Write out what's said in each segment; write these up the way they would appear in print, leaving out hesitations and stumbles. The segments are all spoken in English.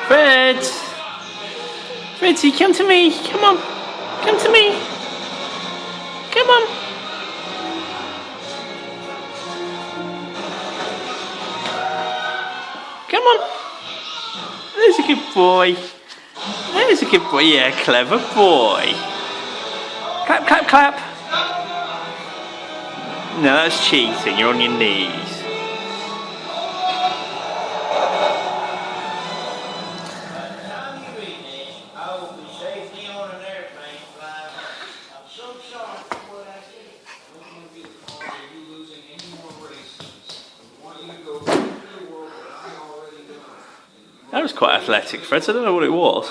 Fred! Freddy, come to me! Come on! Come to me! Come on! Come on! There's a good boy. There's a good boy. Yeah, clever boy. Clap, clap, clap. No, that's cheating. You're on your knees. That was quite athletic, Fred. I don't know what it was.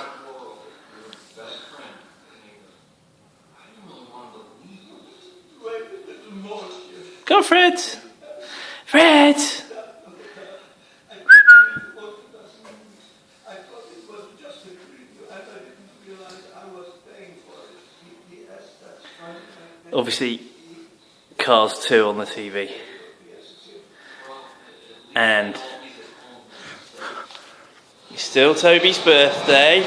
Go on, Fred! Fred! Obviously, Cars 2 on the TV. And it's still Toby's birthday.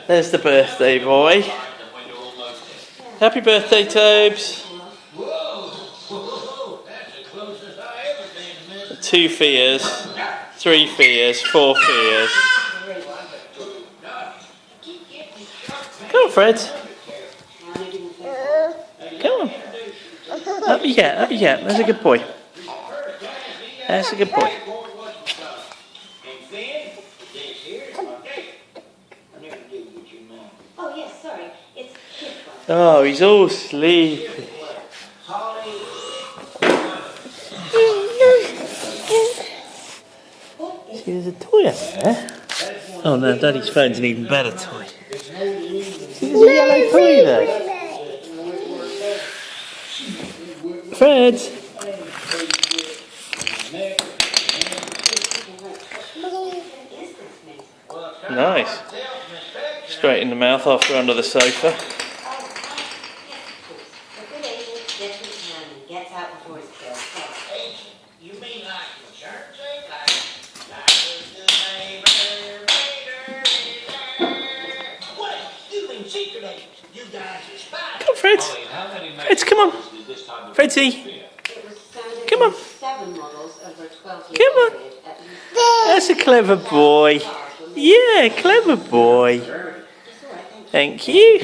There's the birthday boy. Happy birthday, Tobes. 2 fears, 3 fears, 4 fears. Come on, Fred. Come on. Up you get, up you get. That's a good boy. That's a good boy. Oh, he's all sleepy. See, there's a toy up there. Oh no, Daddy's phone's an even better toy. See, there's a yellow toy there. Fred! Nice. Straight in the mouth after under the sofa. Come on, Fred. Fred, come on. Freddie. Come on. Come on. That's a clever boy. Yeah, clever boy. Thank you.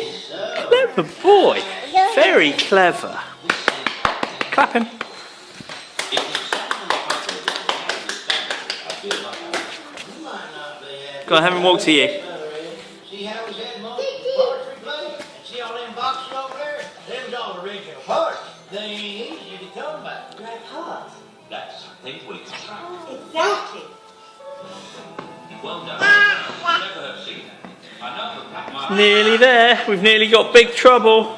Clever boy. Very clever. Clap him. Go on, have him walk to you. See all them boxes over there? Them's all original parts. They ain't easy to come by. Like parts? That's things we construct. Exactly. Well done. Never have seen that. I know. Nearly there. We've nearly got big trouble.